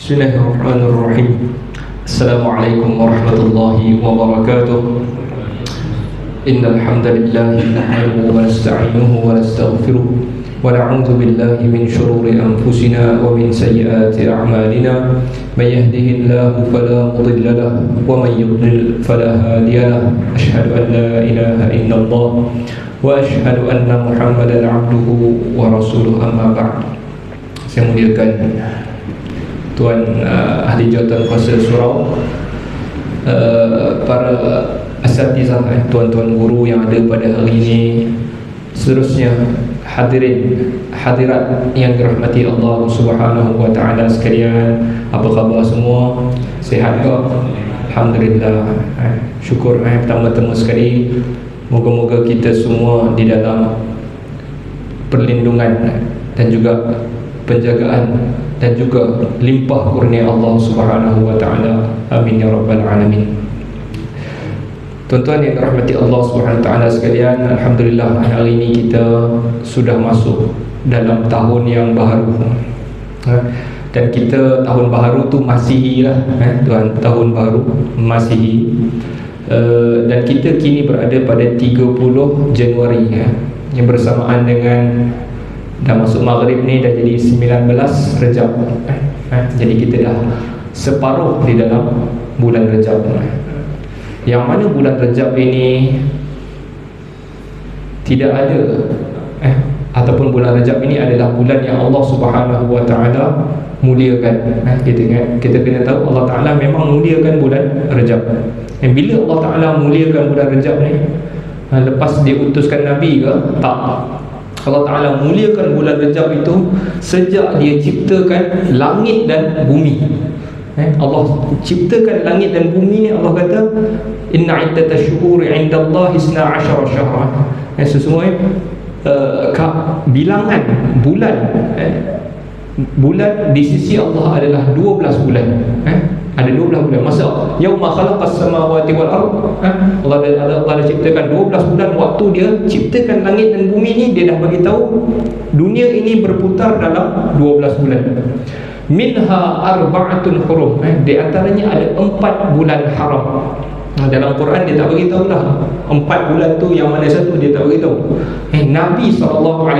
Bismillahirrahmanirrahim. Assalamualaikum warahmatullahi wabarakatuh. Innal hamdalillah nahmaduhu wa nasta'inuhu wa nastaghfiruh wa na'udzu billahi min shururi anfusina wa min sayyiati a'malina. May yahdihillahu fala mudilla lahu wa may yudlil fala hadiya lahu. Asyhadu an la ilaha illallah wa asyhadu anna Muhammadan 'abduhu wa rasuluhu, amma ba'd. Saya muliakan Tuan Ahli Jawatan Kuasa Surau, para asatizah, tuan-tuan guru yang ada pada hari ini, seterusnya hadirin hadirat yang dirahmati Allah Subhanahu wa taala sekalian. Apa khabar semua? Sihat ke? Alhamdulillah. Syukur. Pertama-tama sekali, moga-moga kita semua di dalam perlindungan dan juga penjagaan dan juga limpah kurnia Allah Subhanahu wa taala. Amin ya rabbal alamin. Tuan-tuan yang dirahmati Allah Subhanahu wa taala sekalian, alhamdulillah hari ini kita sudah masuk dalam tahun yang baru. Dan kita tahun baru tu Masihi lah, tuan, tahun baru Masihi. Dan kita kini berada pada 30 Januari, yang bersamaan dengan dah masuk maghrib ni, dah jadi 19 Rejab. Jadi kita dah separuh di dalam bulan Rejab. Yang mana bulan Rejab ini tidak ada ataupun bulan Rejab ini adalah bulan yang Allah Subhanahu wa taala muliakan. Kita kena tahu Allah Taala memang muliakan bulan Rejab. Dan bila Allah Taala muliakan bulan Rejab ni, lepas dia utuskan Nabi ke? Tak. Allah Ta'ala muliakan bulan Rejab itu sejak dia ciptakan langit dan bumi. Allah ciptakan langit dan bumi ni, Allah kata inna iddatash syuhuri 'indallahi 12 syahran. Sesungguhnya bilangan bulan di sisi Allah adalah 12 bulan. Ada 12 bulan. Masa yauma khalaqas samawati wal ard, Allah dah ciptakan 12 bulan. Waktu dia ciptakan langit dan bumi ni, dia dah bagi tahu dunia ini berputar dalam 12 bulan. Minha arba'atun hurum, di antaranya ada 4 bulan haram. Dalam Quran dia tak bagi tahu dah 4 bulan tu yang mana satu, dia tak bagi tahu. Nabi SAW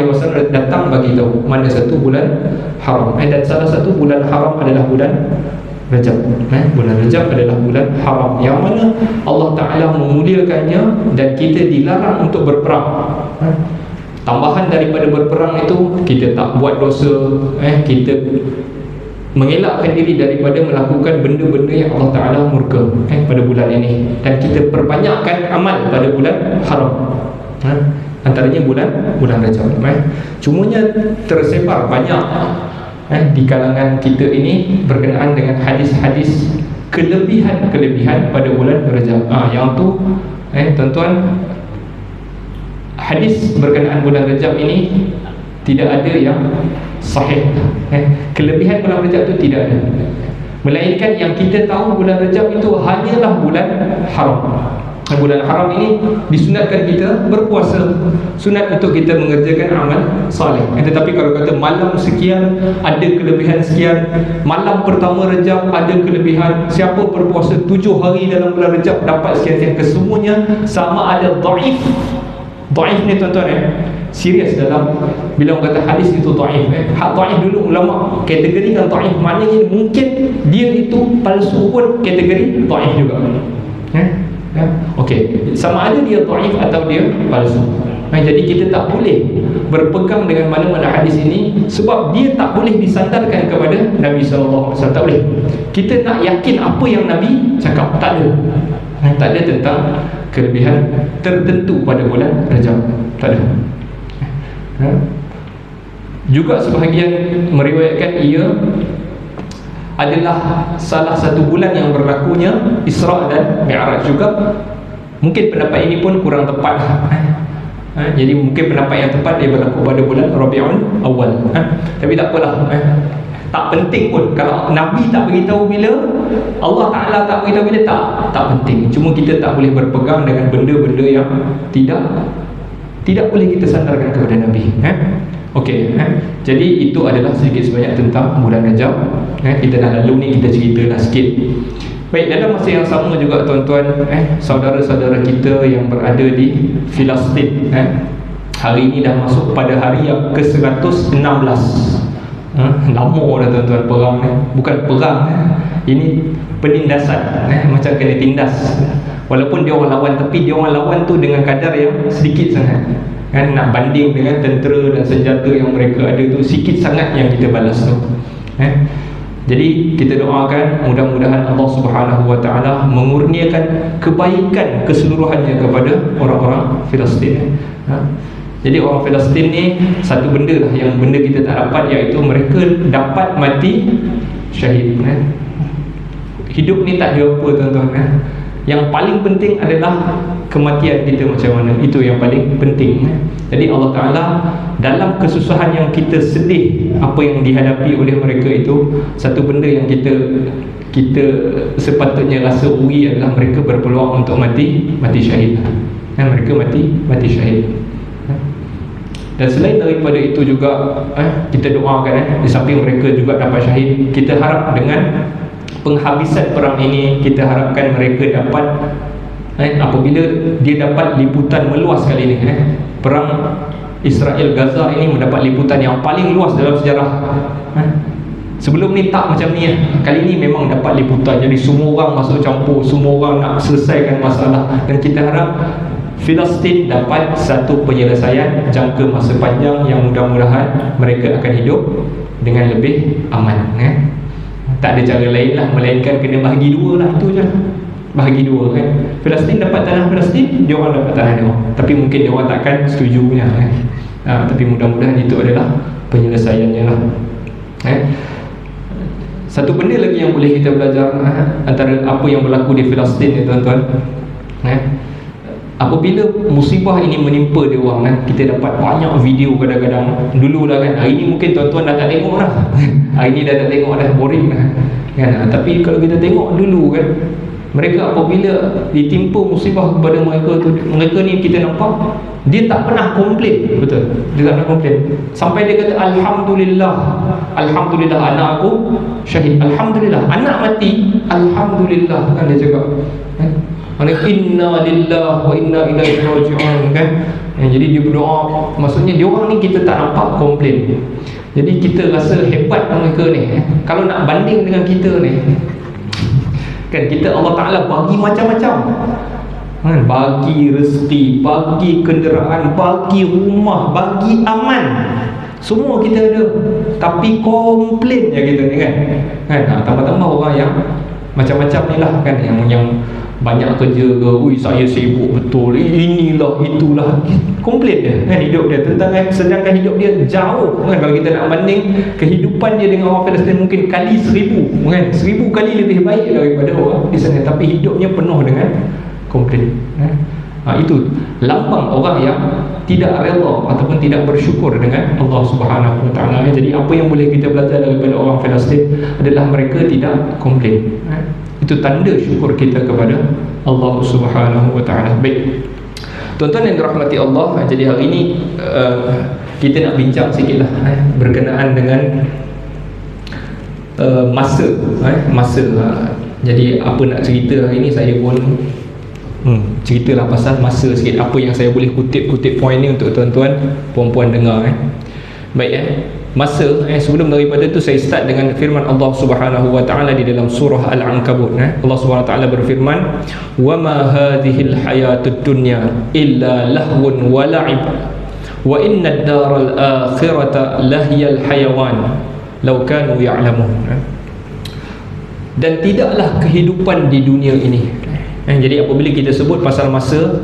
datang bagi tahu mana satu bulan haram. Dan salah satu bulan haram adalah bulan Rejab. Bulan Rejab adalah bulan haram, yang mana Allah Ta'ala memuliakannya dan kita dilarang untuk berperang. Tambahan daripada berperang itu, kita tak buat dosa, kita mengelakkan diri daripada melakukan benda-benda yang Allah Ta'ala murka pada bulan ini. Dan kita perbanyakkan amal pada bulan haram, antaranya bulan Rejab. Cumanya tersebar banyak di kalangan kita ini berkenaan dengan hadis-hadis kelebihan pada bulan Rejab. Yang tu tuan-tuan, hadis berkenaan bulan Rejab ini tidak ada yang sahih. Kelebihan bulan Rejab itu tidak ada, melainkan yang kita tahu bulan Rejab itu hanyalah bulan haram. Bulan haram ini disunatkan kita berpuasa, sunat untuk kita mengerjakan amal saleh. Tetapi kalau kata malam sekian ada kelebihan sekian, malam pertama Rejab ada kelebihan, siapa berpuasa 7 hari dalam bulan Rejab dapat sekian-sekian, kesemuanya sama ada dhaif. Dhaif ni tuan-tuan, serius dalam bila orang kata hadis itu dhaif. Dhaif dulu ulama kategorikan dhaif, maknanya mungkin dia itu palsu pun kategori dhaif juga. Okey, sama ada dia dhaif atau dia palsu. Jadi kita tak boleh berpegang dengan mana-mana hadis ini, sebab dia tak boleh disandarkan kepada Nabi SAW. Tak boleh. Kita nak yakin apa yang Nabi cakap, tak ada. Tak ada tentang kelebihan tertentu pada bulan Rejab, tak ada. Juga sebahagian meriwayatkan ia adalah salah satu bulan yang berlakunya Isra' dan Mi'raj juga. Mungkin pendapat ini pun kurang tepat. Jadi mungkin pendapat yang tepat dia berlaku pada bulan Rabiul Awal. Tapi tak apalah. Tak penting pun. Kalau Nabi tak beritahu bila, Allah Ta'ala tak beritahu bila, tak penting. Cuma kita tak boleh berpegang dengan benda-benda yang tidak boleh kita sandarkan kepada Nabi. Okey, jadi itu adalah sedikit sebanyak tentang bulan Rajab. Kita dah lalu ni, kita cerita dah sikit. Baik, dalam masa yang sama juga tuan-tuan, saudara-saudara kita yang berada di Filastin, hari ini dah masuk pada hari yang ke-116. Lama dah tuan-tuan perang ni. Bukan perang, ini penindasan, macam kena tindas. Walaupun dia orang lawan, tapi dia orang lawan tu dengan kadar yang sedikit sangat. Nak banding dengan tentera dan senjata yang mereka ada tu, sikit sangat yang kita balas tu. Jadi kita doakan mudah-mudahan Allah Subhanahu Wa Taala mengurniakan kebaikan keseluruhannya kepada orang-orang Filastin. Jadi orang Filastin ni satu benda lah yang benda kita tak dapat, iaitu mereka dapat mati syahid. Hidup ni tak ada apa tuan-tuan. Yang paling penting adalah kematian kita macam mana. Itu yang paling penting. Jadi Allah Ta'ala dalam kesusahan yang kita sedih apa yang dihadapi oleh mereka itu, satu benda yang kita sepatutnya rasa uri adalah mereka berpeluang untuk mati syahid. Mereka mati syahid. Dan selain daripada itu juga kita doakan di samping mereka juga dapat syahid, kita harap dengan penghabisan perang ini, kita harapkan mereka dapat apabila dia dapat liputan meluas kali ini, perang Israel Gaza ini mendapat liputan yang paling luas dalam sejarah. Sebelum ni tak macam ni. Kali ni memang dapat liputan. Jadi semua orang masuk campur, semua orang nak selesaikan masalah. Dan kita harap Filastin dapat satu penyelesaian jangka masa panjang yang mudah-mudahan mereka akan hidup dengan lebih aman. Tak ada cara lain lah melainkan kena bahagi dua lah. Itu je, bahagi dua kan. Filastin dapat tanah Filastin, dia orang dapat tanah dia orang. Tapi mungkin dia orang takkan setuju punya tapi mudah-mudahan itu adalah penyelesaiannya lah. Satu benda lagi yang boleh kita belajar antara apa yang berlaku di Filastin ni tuan-tuan, apabila musibah ini menimpa dia orang, kita dapat banyak video kadang-kadang. Dulu lah kan, hari ni mungkin tuan-tuan dah tak tengok dah. Hari ni dah tak tengok dah, boring dah kan. Tapi kalau kita tengok dulu kan, mereka apabila ditimpa musibah kepada mereka tu, mereka ni kita nampak dia tak pernah komplain. Betul, dia tak pernah komplain. Sampai dia kata Alhamdulillah, Alhamdulillah anak aku syahid, Alhamdulillah anak mati, Alhamdulillah kan dia cakap. Inna lillahi wa inna ilaihi raji'un kan. Jadi dia berdoa. Maksudnya dia orang ni kita tak nampak komplain. Jadi kita rasa hebat mereka ni. Kalau nak banding dengan kita ni kan, kita Allah Ta'ala bagi macam-macam kan? Bagi rezeki, bagi kenderaan, bagi rumah, bagi aman, semua kita ada. Tapi komplain je kita ni kan. Tambah-tambah orang yang macam-macam ni lah kan, yang banyak kerja ke, ui saya sibuk betul, inilah itulah, komplain dia kan hidup dia tentang sedangkan hidup dia jauh kan. Kalau kita nak banding kehidupan dia dengan orang Palestin mungkin kali 1000 kan, 1000 kali lebih baik daripada orang di sana, tapi hidupnya penuh dengan komplain. Itu lambang orang yang tidak rela ataupun tidak bersyukur dengan Allah Subhanahu Wa Taala. Jadi apa yang boleh kita belajar daripada orang Palestin adalah mereka tidak komplain. Itu tanda syukur kita kepada Allah Subhanahu Wa Taala. Baik, tuan-tuan yang dirahmati Allah, jadi hari ini kita nak bincang sikit lah berkenaan dengan masa. Jadi apa nak cerita hari ini, saya pun ceritalah pasal masa sikit. Apa yang saya boleh kutip poin ni untuk tuan-tuan puan-puan dengar. Baik, masa sebelum daripada itu saya start dengan firman Allah Subhanahu Wa Taala di dalam surah Al-Ankabut. Allah Subhanahu Wa Taala berfirman, "Wa ma hadhil hayatud dunya illa lahwun wa la'ib wa inna ad-daral akhirata lahiyal hayawan law kanu ya'lamun." Dan tidaklah kehidupan di dunia ini. Jadi apabila kita sebut pasal masa,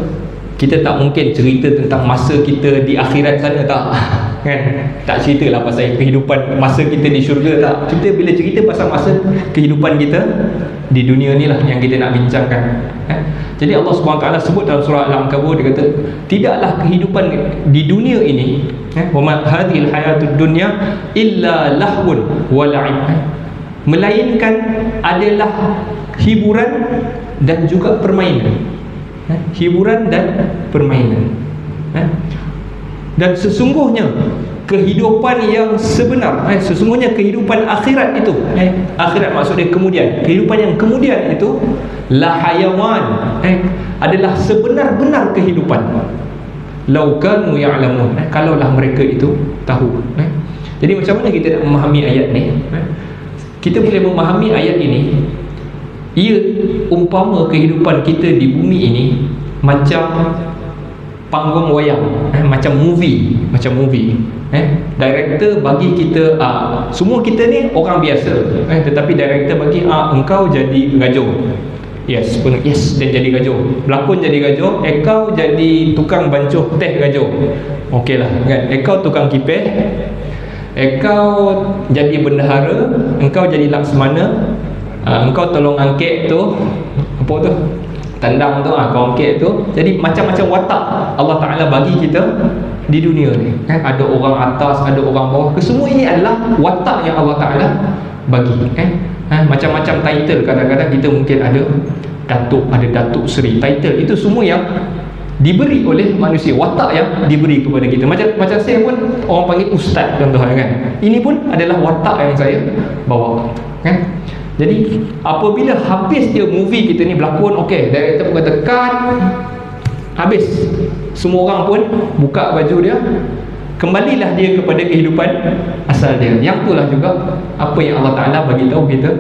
kita tak mungkin cerita tentang masa kita di akhirat sana, tak kan? Tak ceritalah pasal kehidupan masa kita di syurga, tak. Kita bila cerita pasal masa kehidupan kita di dunia ni lah yang kita nak bincangkan. Jadi Allah SWT sebut dalam surah Al-Ankabut, dia kata tidaklah kehidupan di dunia ini, wa ma hadhil hayatud dunya illa lahwun wa la'ib, melainkan adalah hiburan dan juga permainan. Hiburan dan permainan. Dan sesungguhnya kehidupan yang sebenar, sesungguhnya kehidupan akhirat itu, akhirat maksudnya kemudian, kehidupan yang kemudian itu la hayawan, adalah sebenar-benar kehidupan. Lau kanu ya'lamun, kalaulah mereka itu tahu. Jadi macam mana kita nak memahami ayat ni? Kita boleh memahami ayat ini, ia umpama kehidupan kita di bumi ini macam panggung wayang, macam movie. Director bagi kita, semua kita ni orang biasa, tetapi director bagi, engkau jadi Gajo. Yes, dan jadi Gajo. Pelakon jadi Gajo, engkau jadi tukang bancuh teh Gajo. Okeylah kan. Engkau tukang kipeh, engkau jadi bendahara, engkau jadi Laksmana, engkau tolong angket tu, apa tu? Tandang tu, kau angket tu. Jadi macam-macam watak Allah Ta'ala bagi kita di dunia ni, ada orang atas, ada orang bawah. Kesemua ini adalah watak yang Allah Ta'ala bagi. Macam-macam title. Kadang-kadang kita mungkin ada Datuk, ada Datuk Seri. Title itu semua yang diberi oleh manusia, watak yang diberi kepada kita. Macam saya pun orang panggil ustaz contohnya kan. Ini pun adalah watak yang saya bawa kan. Jadi apabila habis dia movie kita ni berlakon, okey, director pun kata cut, habis, semua orang pun buka baju dia, kembalilah dia kepada kehidupan asal dia. Yang itulah juga apa yang Allah Ta'ala bagi tahu kita.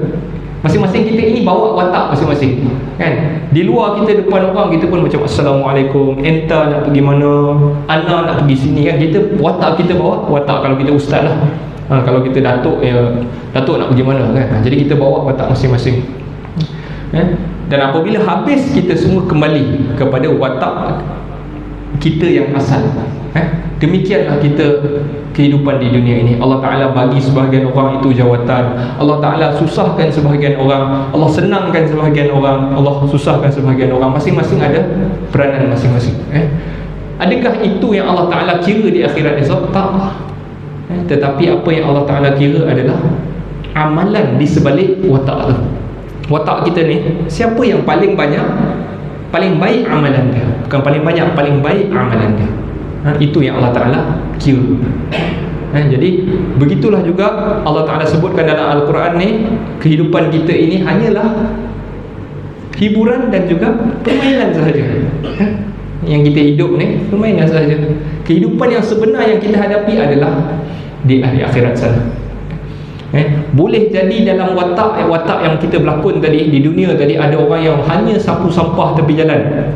Masing-masing kita ini bawa watak masing-masing kan. Di luar kita depan orang, kita pun macam Assalamualaikum, enta nak pergi mana, ana nak pergi sini kan. Kita watak kita bawa watak. Kalau kita ustaz lah, kalau kita datuk, datuk nak pergi mana kan. Jadi kita bawa watak masing-masing. Dan apabila habis, kita semua kembali kepada watak kita yang asal. Demikianlah kita kehidupan di dunia ini. Allah Ta'ala bagi sebahagian orang itu jawatan, Allah Ta'ala susahkan sebahagian orang, Allah senangkan sebahagian orang, Allah susahkan sebahagian orang. Masing-masing ada peranan masing-masing. Adakah itu yang Allah Ta'ala kira di akhirat esok? Tak. Tetapi apa yang Allah Ta'ala kira adalah amalan di sebalik watak tu. Watak kita ni, siapa yang paling banyak, paling baik amalan dia. Bukan paling banyak, paling baik amalan dia. Itu yang Allah Ta'ala kira. Jadi begitulah juga Allah Ta'ala sebutkan dalam Al-Quran ni, kehidupan kita ini hanyalah hiburan dan juga permainan sahaja. Yang kita hidup ni permainan sahaja. Kehidupan yang sebenar yang kita hadapi adalah di akhirat sana. Boleh jadi dalam watak yang kita berlakon tadi, di dunia tadi ada orang yang hanya sapu sampah tepi jalan,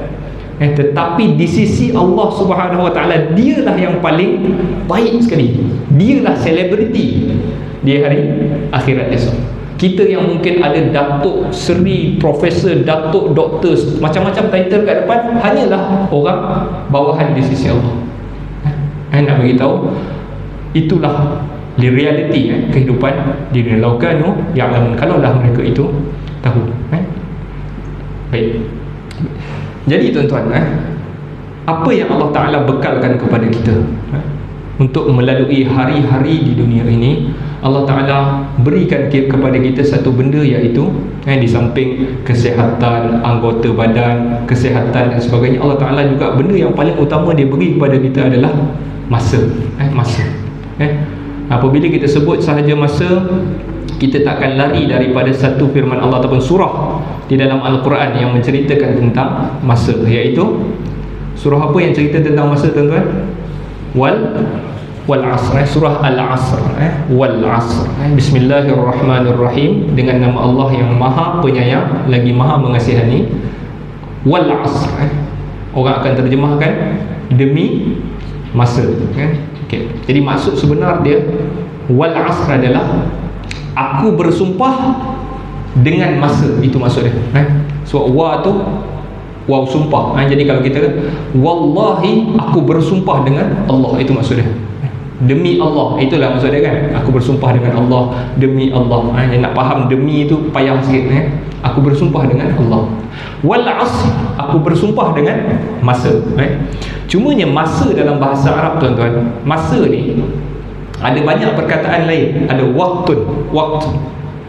tetapi di sisi Allah Subhanahu Wa Taala, dialah yang paling baik sekali. Dialah selebriti di hari akhirat esok. Kita yang mungkin ada Datuk Seri, Profesor, Datuk, Doktor, macam-macam title kat depan, hanyalah orang bawahan di sisi Allah. Nak beritahu, itulah di realiti kehidupan di dunia. Laukanu ya'lamun, kalaulah mereka itu tahu. Baik. Jadi tuan-tuan, apa yang Allah Ta'ala bekalkan kepada kita untuk melalui hari-hari di dunia ini, Allah Ta'ala berikan kepada kita satu benda, iaitu di samping kesihatan anggota badan, kesihatan dan sebagainya, Allah Ta'ala juga benda yang paling utama dia beri kepada kita adalah masa. Masa. Apabila kita sebut sahaja masa, kita takkan lari daripada satu firman Allah ataupun surah di dalam Al-Quran yang menceritakan tentang masa, iaitu surah apa yang cerita tentang masa tuan-tuan? Wal asr, surah Al-Asr. Wal asr. Bismillahirrahmanirrahim, dengan nama Allah yang Maha Penyayang lagi Maha Mengasihani. Wal asr, orang akan terjemahkan demi masa. Okay. Jadi maksud sebenar dia wal asr adalah aku bersumpah dengan masa. Itu maksud dia. So wa tu waw sumpah. Jadi kalau kita wallahi aku bersumpah dengan Allah, itu maksud dia. Demi Allah, itulah maksud dia kan. Aku bersumpah dengan Allah, demi Allah. Nak faham demi itu payah sikit. Aku bersumpah dengan Allah. Wal asr, aku bersumpah dengan masa. Cumanya masa dalam bahasa Arab tuan-tuan, masa ni ada banyak perkataan lain. Ada waktu.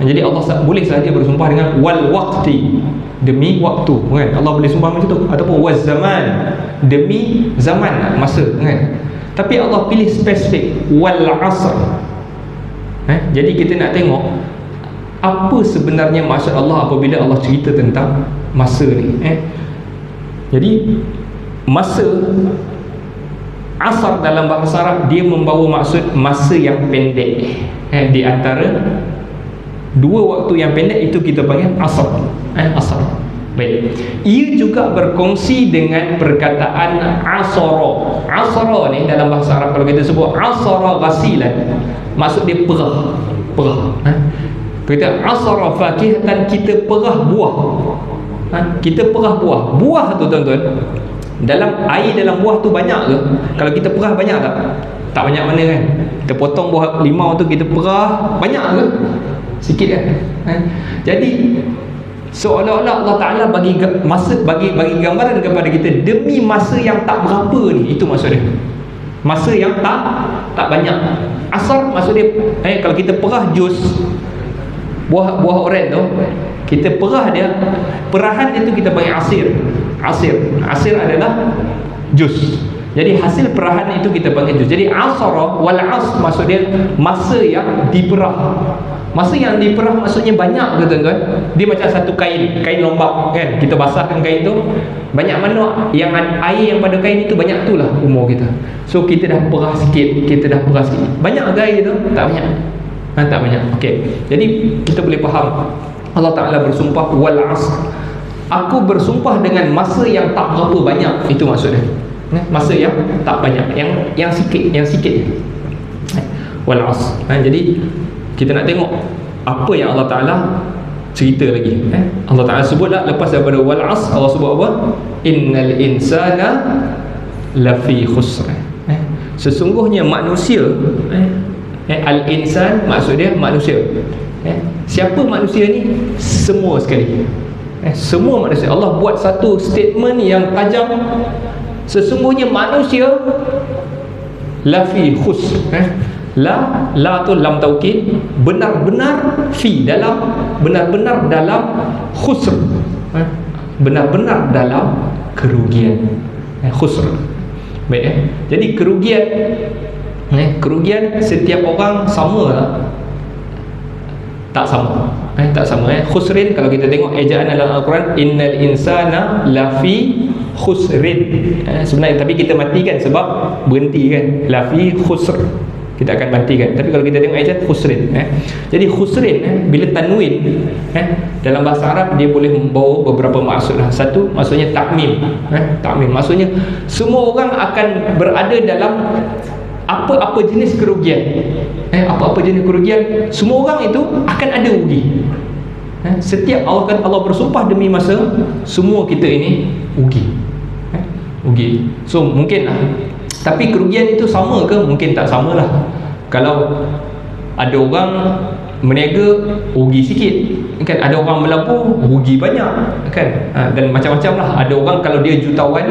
Jadi Allah boleh saja bersumpah dengan wal waqti, demi waktu kan. Allah boleh sumpah macam tu. Ataupun waz zaman, demi zaman, masa kan. Tapi Allah pilih spesifik, wal asr. Jadi kita nak tengok apa sebenarnya maksud Allah apabila Allah cerita tentang masa ni. Jadi masa asar dalam bahasa Arab dia membawa maksud masa yang pendek. Di antara dua waktu yang pendek itu kita panggil asar. Asar. Baik. Ia juga berkongsi dengan perkataan asara. Asara ni dalam bahasa Arab kalau kita sebut asara ghasilan, maksud dia perah. Kita asara fakihatan, kita perah buah. Kita perah buah. Buah tu tuan-tuan, dalam air dalam buah tu banyak ke? Kalau kita perah banyak tak? Tak banyak mana kan? Kita potong buah limau tu kita perah banyak ke? Sikit kan? Jadi seolah-olah Allah Ta'ala bagi gambaran kepada kita demi masa yang tak berapa ni. Itu maksud dia, masa yang tak banyak. Asar maksud dia kalau kita perah jus buah oren tu, kita perah dia, perahan itu kita panggil asir adalah jus. Jadi hasil perahan itu kita panggil jus. Jadi asara wal as maksud dia masa yang diperah. Masa yang diperah maksudnya banyak ke tuan-tuan? Dia macam satu kain lombak kan, kita basahkan kain tu, banyak mana yang air yang pada kain itu, banyak tu lah umur kita. So kita dah perah sikit, banyak ke air tu? Tak banyak. Tak banyak. Okey. Jadi kita boleh faham Allah Ta'ala bersumpah wal asr, aku bersumpah dengan masa yang tak berapa banyak. Itu maksudnya, masa yang tak banyak, yang sikit wal asr. Jadi kita nak tengok apa yang Allah Ta'ala cerita lagi. Allah Ta'ala sebut tak lepas daripada wal asr, Allah sebut apa? Innal insana lafi khusr. Sesungguhnya manusia, al-insan maksud dia manusia. Siapa manusia ni? Semua sekali. Semua manusia. Allah buat satu statement yang tajam. Sesungguhnya manusia lafi khusr. La tu lam taukid, benar-benar fi, dalam, benar-benar dalam khusr, benar-benar dalam kerugian. Khusr. Baik. Jadi kerugian setiap orang sama lah? Tak sama. Tak sama. Khusrin kalau kita tengok ejaan dalam Al-Quran, innal insana lafi khusrin. Sebenarnya tapi kita matikan sebab berhenti kan, lafi khusr, kita akan matikan. Tapi kalau kita tengok ayat khusrin, jadi khusrin bila tanwin dalam bahasa Arab dia boleh membawa beberapa maksud. Satu maksudnya takmim. Takmim maksudnya semua orang akan berada dalam apa-apa jenis kerugian. Apa-apa jenis kerugian, semua orang itu akan ada rugi. Setiap Allah bersumpah demi masa, semua kita ini rugi. Rugi. So mungkin tapi kerugian itu sama ke? Mungkin tak sama lah. Kalau ada orang meniaga, rugi sikit kan, ada orang melabur, rugi banyak kan, dan macam-macam lah. Ada orang kalau dia jutawan,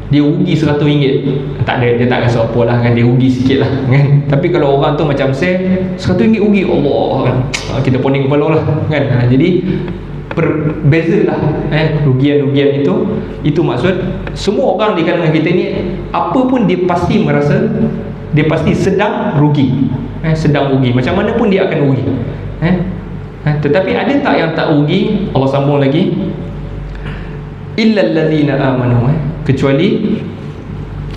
dia rugi RM100, tak ada, dia tak rasa apa lah kan, dia rugi sikit lah kan. Tapi kalau orang tu macam saya, RM100 rugi, Allah kan, kita poning kepala lah kan. Jadi berbeza lah kerugian-rugian itu maksud semua orang di kalangan kita ni, apa pun dia pasti merasa, dia pasti sedang rugi. Sedang rugi, macam mana pun dia akan rugi. Tetapi ada tak yang tak rugi? Allah sambung lagi, illal ladzina amanu, kecuali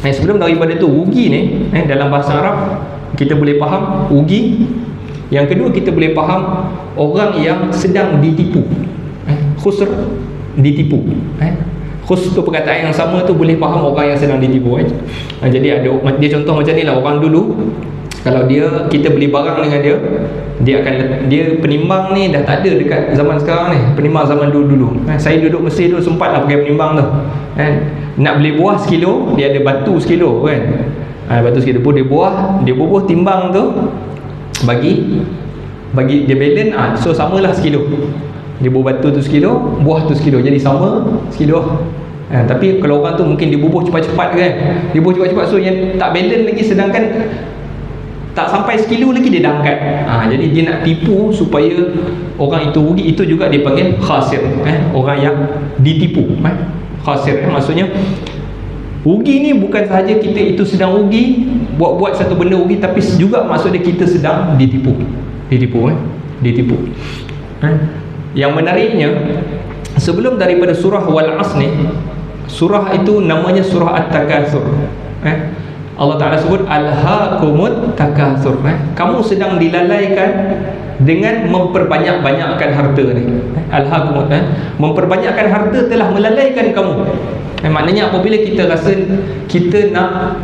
sebelum daripada tu rugi ni dalam bahasa Arab kita boleh faham rugi. Yang kedua kita boleh faham orang yang sedang ditipu. Khusr, ditipu. Khusr tu perkataan yang sama tu boleh faham orang yang sedang ditipu. Jadi ada dia contoh macam ni lah, orang dulu kalau kita beli barang dengan dia penimbang ni dah tak ada dekat zaman sekarang ni, penimbang zaman dulu. Saya duduk Mesir dulu sempat lah pakai penimbang tu. Nak beli buah sekilo, dia ada batu sekilo kan. Batu sekilo pun dia bubuh timbang tu, bagi dia balance, so samalah sekilo. Dia bubuh batu tu sekilo, buah tu sekilo, jadi sama sekilo. Tapi kalau orang tu mungkin dia bubuh cepat-cepat kan, dia bubuh cepat-cepat, so yang tak balance lagi, sedangkan tak sampai sekilo lagi dia dah angkat. Jadi dia nak tipu supaya orang itu rugi. Itu juga dipanggil khasir, orang yang ditipu. Khasir maksudnya Rugi ni bukan sahaja kita itu sedang rugi, buat satu benda rugi, tapi juga maksudnya kita sedang ditipu. Ditipu. Yang menariknya, sebelum daripada surah Wal Asr ni, surah itu namanya surah At-Takatsur. Allah Ta'ala sebut Alhaakumut Takatsur. Kamu sedang dilalaikan dengan memperbanyak-banyakkan harta ni. Alhaakumut, memperbanyakkan harta telah melalaikan kamu. Maknanya apabila kita rasa kita nak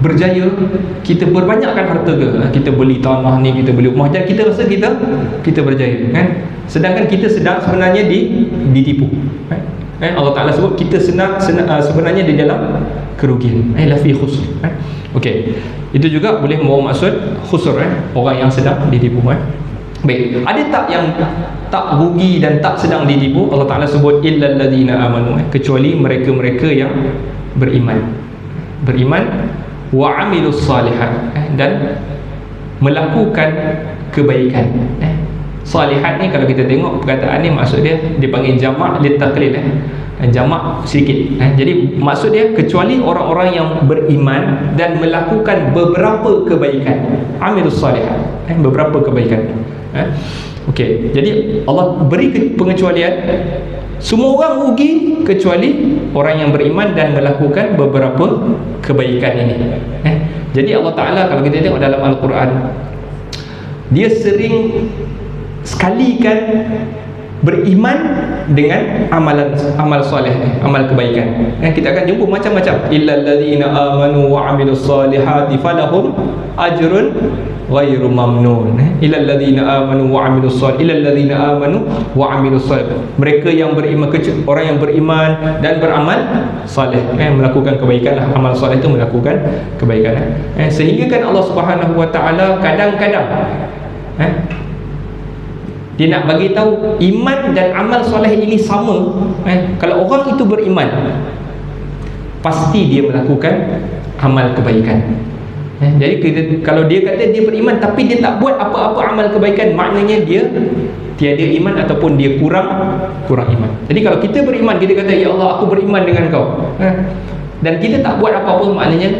berjaya, kita perbanyakkan harta ke, kita beli tanah ni, kita beli rumah, dan kita rasa kita berjaya, kan? Sedangkan kita sedang sebenarnya ditipu. Allah Ta'ala sebut kita sebenarnya di dalam kerugian, la fi khusr. Okey, itu juga boleh membawa maksud khusr, orang yang sedang ditipu. Baik, ada tak yang tak rugi dan tak sedang ditipu? Allah Ta'ala sebut illal ladzina amanu, kecuali mereka-mereka yang beriman wa amilus salihat, dan melakukan kebaikan. Salihat ni kalau kita tengok perkataan ni, maksud dia dipanggil jamak litaqlil, jamak sedikit. Jadi maksud dia kecuali orang-orang yang beriman dan melakukan beberapa kebaikan. Amilus salihat, beberapa kebaikan. Okey, jadi Allah beri pengecualian. Semua orang rugi kecuali orang yang beriman dan melakukan beberapa kebaikan ini. Jadi Allah Ta'ala kalau kita tengok dalam Al-Quran, dia sering sekalikan beriman dengan amal soleh, amal kebaikan. Kita akan jumpa macam-macam. Illal ladzina amanu wa amilus solihati falahum ajrun ghairu mamnun. Illal ladzina amanu wa amilus solih, illal ladzina amanu wa amilus solih. Mereka yang beriman, orang yang beriman dan beramal soleh, melakukan kebaikan. Amal soleh itu melakukan kebaikan. Sehingga kan Allah Subhanahu wa taala kadang-kadang dia nak bagi tahu iman dan amal soleh ini sama. Kalau orang itu beriman, pasti dia melakukan amal kebaikan. Jadi kalau dia kata dia beriman tapi dia tak buat apa-apa amal kebaikan, maknanya dia tiada iman ataupun dia kurang iman. Jadi kalau kita beriman, kita kata ya Allah aku beriman dengan kau, dan kita tak buat apa-apa, maknanya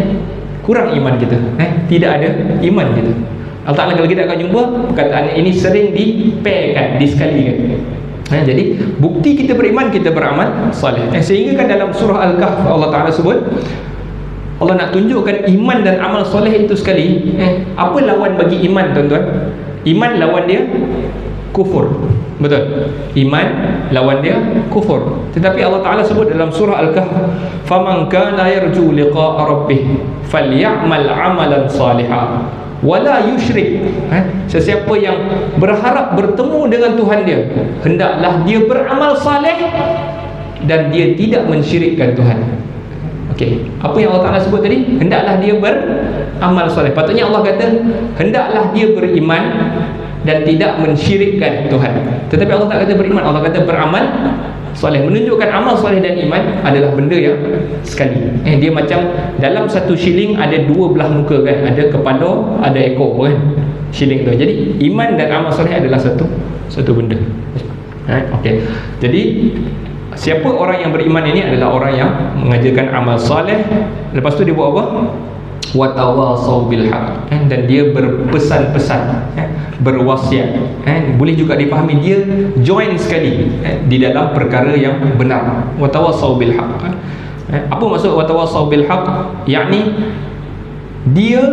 kurang iman kita, tidak ada iman kita. Allah Ta'ala kalau kita akan jumpa perkataan ini sering dipairkan, disekalikan. Jadi bukti kita beriman, kita beramal soleh. Sehingga kan dalam surah Al-Kahf Allah Ta'ala sebut, Allah nak tunjukkan iman dan amal soleh itu sekali. Apa lawan bagi iman, tuan-tuan? Iman lawan dia kufur. Betul? Iman lawan dia kufur. Tetapi Allah Ta'ala sebut dalam surah Al-Kahf, faman kana yarju liqa'a rabbih falyamal amalan salihan wala yusyrik. Sesiapa yang berharap bertemu dengan Tuhan dia, hendaklah dia beramal saleh dan dia tidak mensyirikkan Tuhan. Okey, apa yang Allah Ta'ala sebut tadi? Hendaklah dia beramal saleh. Patutnya Allah kata hendaklah dia beriman dan tidak mensyirikkan Tuhan. Tetapi Allah tak kata beriman, Allah kata beramal soleh, menunjukkan amal soleh dan iman adalah benda yang sekali. Dia macam dalam satu shilling ada dua belah muka, kan? Ada kepala, ada ekor, kan? Shilling tu. Jadi iman dan amal soleh adalah satu benda. Okey. Jadi siapa orang yang beriman ini adalah orang yang mengajarkan amal soleh. Lepas tu dia buat apa? Wa tawasau bil haq, dan dia berpesan-pesan, berwasiat. Boleh juga dipahami dia join sekali di dalam perkara yang benar. Wa tawasau bil haq. Apa maksud wa tawasau bil haq? Yakni dia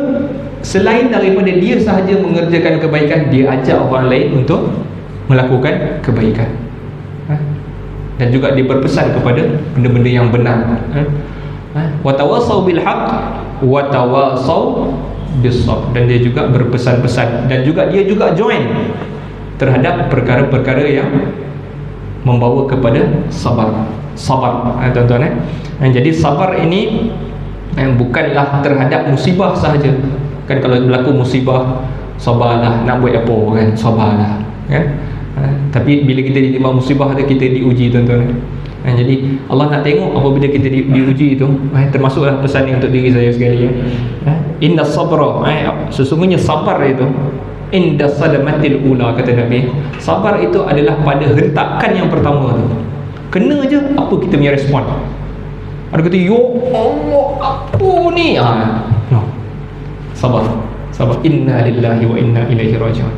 selain daripada dia sahaja mengerjakan kebaikan, dia ajak orang lain untuk melakukan kebaikan. Dan juga dia berpesan kepada benda-benda yang benar. Wa tawasau bil haq wa tawasau bis sabr, dan dia juga berpesan-pesan, dan juga dia juga join terhadap perkara-perkara yang membawa kepada sabar. Tuan-tuan, jadi sabar ini bukanlah terhadap musibah sahaja. Kan kalau berlaku musibah, sabarlah, nak buat apa, kan? Sabarlah, kan? Tapi bila kita ditimpa musibah, kita diuji, tuan-tuan. Jadi Allah nak tengok apabila kita diuji itu, termasuklah pesan ini untuk diri saya sekali, inna sabra, sesungguhnya sabar itu inda sadamatil ula, kata Nabi. Sabar itu adalah pada hentakan yang pertama tu. Kena je, apa kita punya respon? Ada kata, ya Allah, apa ni? No. Sabar. Inna lillahi wa inna ilaihi raji'un.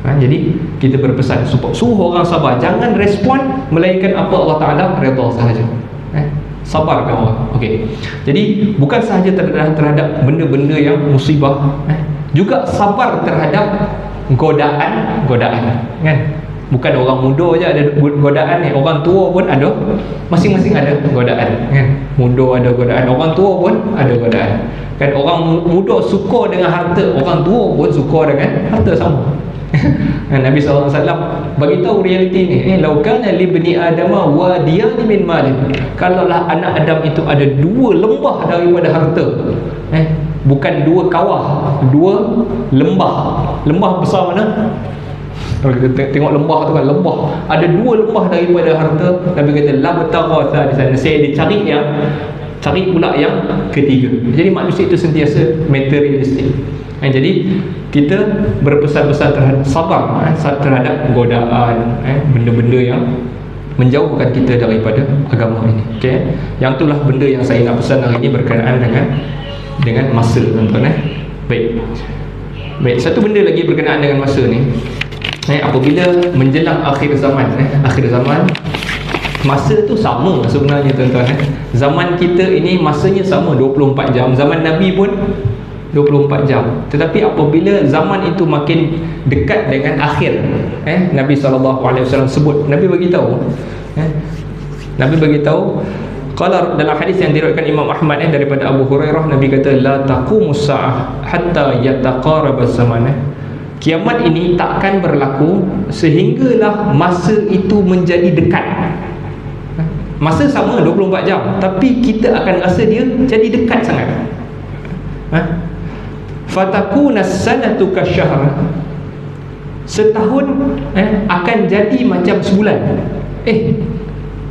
Jadi kita berpesan suruh orang sabar, jangan respon melainkan apa Allah Ta'ala redha sahaja. Sabarkan orang. Okey. Jadi bukan sahaja terhadap benda-benda yang musibah, juga sabar terhadap godaan, kan? Bukan orang muda je ada godaan ni, orang tua pun ada, masing-masing ada godaan, kan? Muda ada godaan, orang tua pun ada godaan. Kan orang muda suka dengan harta, orang tua pun suka dengan harta sama. Nabi SAW bagi tahu realiti ni, laukana libni adama wadiyan min malin, kalaulah anak Adam itu ada dua lembah daripada harta, bukan dua kawah, dua lembah. Lembah besar mana? Kalau kita tengok lembah tu kan, lembah ada dua lembah daripada harta, Nabi kata la batagha di sana, saya cari pula yang ketiga. Jadi manusia itu sentiasa materialistik. Jadi kita berpesan-pesan terhadap sabar terhadap godaan, benda-benda yang menjauhkan kita daripada agama ini. Okey, yang itulah benda yang saya nak pesan hari ini berkenaan dengan masa, tuan-tuan. Baik, satu benda lagi berkenaan dengan masa ni. Apabila menjelang akhir zaman, masa tu sama sebenarnya, tuan-tuan. Zaman kita ini masanya sama 24 jam. Zaman Nabi pun 24 jam. Tetapi apabila zaman itu makin dekat dengan akhir, Nabi SAW sebut, Nabi beritahu, kalau dalam hadis yang diriwayatkan Imam Ahmad daripada Abu Hurairah, Nabi kata la taqumus sa'ah hatta yataqarabaz zaman. Kiamat ini takkan berlaku sehinggalah masa itu menjadi dekat. Masa sama 24 jam, tapi kita akan rasa dia jadi dekat sangat. Fatakuna sanatu kasyahr. Setahun akan jadi macam sebulan.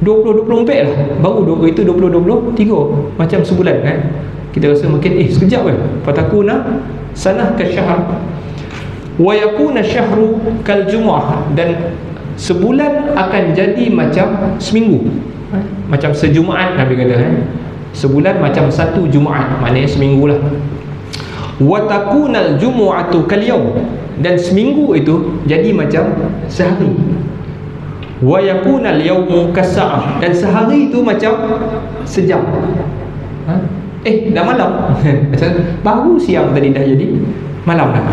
2024 lah, baru itu 2023 macam sebulan. Kita rasa makin sekejap kan. Fatakuna sanah kasyahr wa yakuna syahru kal jumu'ah, dan sebulan akan jadi macam seminggu, macam sejumaat. Nabi kata sebulan macam satu Jumaat, maknanya seminggu lah. Wa takunal jumu'atu kal yawm, dan seminggu itu jadi macam sehari. Wa yakunal yawmu kasa'ah, dan sehari itu macam sejam. Dah malam. Macam baru siang tadi dah jadi malam dah.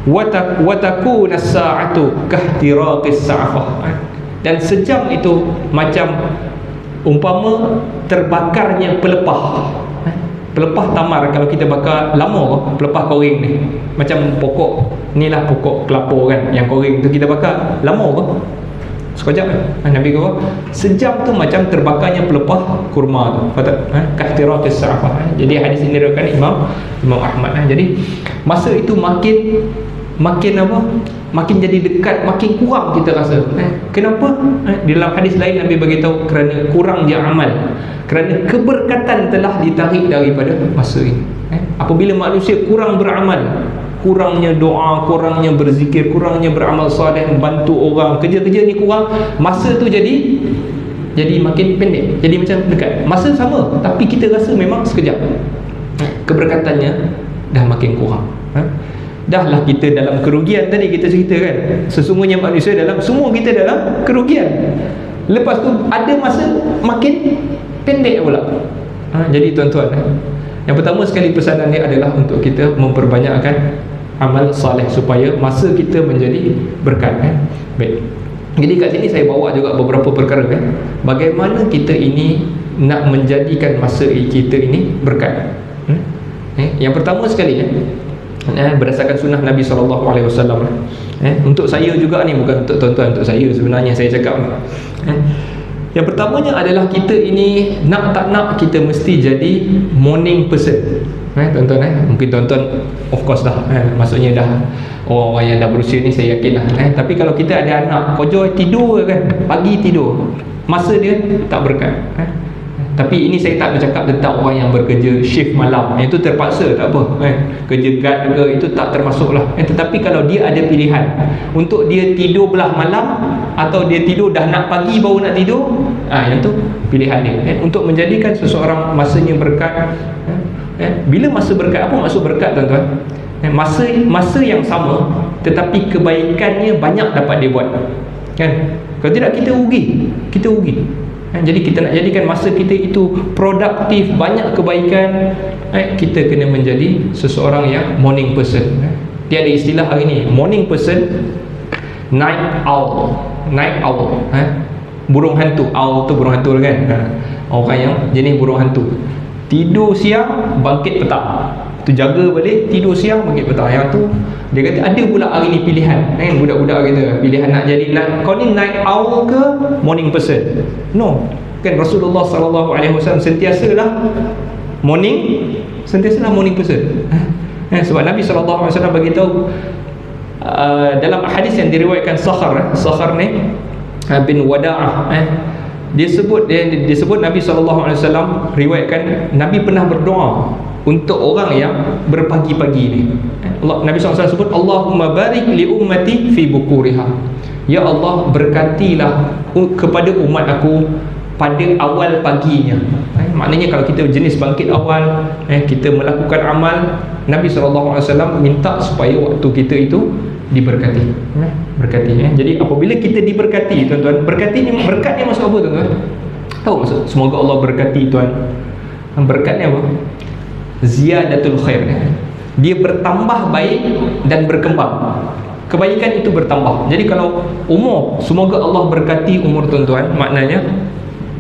Wa takuna as-sa'atu kahtiraqis sa'afah, dan sejam itu macam umpama terbakarnya pelepah. Pelepah tamar, kalau kita bakar lama, pelepah koring ni, macam pokok inilah pokok kelapa kan, yang koring tu kita bakar lama ke? Sekejap kan? Nabi kata sejam tu macam terbakarnya pelepah kurma tu. Kahtiraqis sa'afah. Jadi hadis ini diriwayatkan Imam Ahmad. Jadi masa itu makin jadi dekat, makin kurang kita rasa. Kenapa? Di dalam hadis lain Nabi beritahu kerana kurangnya amal, kerana keberkatan telah ditarik daripada masa ini. Apabila manusia kurang beramal, kurangnya doa, kurangnya berzikir, kurangnya beramal soleh, membantu orang, kerja-kerja ni kurang, masa tu jadi makin pendek, jadi macam dekat. Masa sama, tapi kita rasa memang sekejap. Keberkatannya dah makin kurang. Dahlah kita dalam kerugian, tadi kita cerita kan, sesungguhnya manusia semua kita dalam kerugian. Lepas tu ada masa makin pendek pula. Jadi tuan-tuan, yang pertama sekali pesanan ni adalah untuk kita memperbanyakkan amal saleh supaya masa kita menjadi berkat. Baik. Jadi kat sini saya bawa juga beberapa perkara bagaimana kita ini nak menjadikan masa kita ini berkat. Yang pertama sekali berdasarkan sunnah Nabi SAW. Untuk saya juga ni, bukan untuk tuan-tuan, untuk saya sebenarnya saya cakap. Yang pertamanya adalah kita ini nak tak nak kita mesti jadi morning person. Tuan-tuan, mungkin tuan-tuan of course dah, maksudnya dah orang-orang yang dah berusia ni saya yakin lah. Tapi kalau kita ada anak, kerja tidur kan, pagi tidur, masa dia tak berkat. Tapi ini saya tak bercakap tentang orang yang bekerja shift malam, itu terpaksa, tak apa, kerja guard juga, itu tak termasuk lah. Tetapi kalau dia ada pilihan untuk dia tidur belah malam, atau dia tidur dah nak pagi baru nak tidur, Yang tu pilihan dia untuk menjadikan seseorang masanya berkat. Bila masa berkat, apa maksud berkat tuan-tuan? Masa yang sama tetapi kebaikannya banyak dapat dia buat, kan? Kalau tidak kita rugi. Jadi kita nak jadikan masa kita itu produktif, banyak kebaikan, kita kena menjadi seseorang yang morning person. Dia ada istilah hari ni, morning person, night owl. Burung hantu. Owl tu burung hantu kan? Orang yang jenis burung hantu, tidur siang, bangkit petang. Tu jaga balik, tidur siang, bangkit petang. Yang tu dia kata ada pula hari ni pilihan, budak-budak kita pilihan nak jadi kau ni night owl ke morning person. No, kan Rasulullah SAW sentiasalah morning person. Sebab Nabi SAW bagi tahu dalam hadis yang diriwayatkan Sakhar ni bin Wada'ah, dia sebut Nabi SAW riwayatkan Nabi pernah berdoa untuk orang yang berpagi-pagi ni. Nabi SAW sebut, Allahumma barik li ummati fi bukuriha. Ya Allah, berkatilah kepada umat aku pada awal paginya. Maknanya kalau kita jenis bangkit awal, kita melakukan amal, Nabi SAW minta supaya waktu kita itu diberkati. Jadi apabila kita diberkati, tuan-tuan, berkat ni maksud apa, tuan-tuan? Tahu maksud semoga Allah berkati, tuan? Berkatnya apa? Ziyadatul khair. Dia bertambah baik dan berkembang. Kebaikan itu bertambah. Jadi kalau umur, semoga Allah berkati umur tuan-tuan, maknanya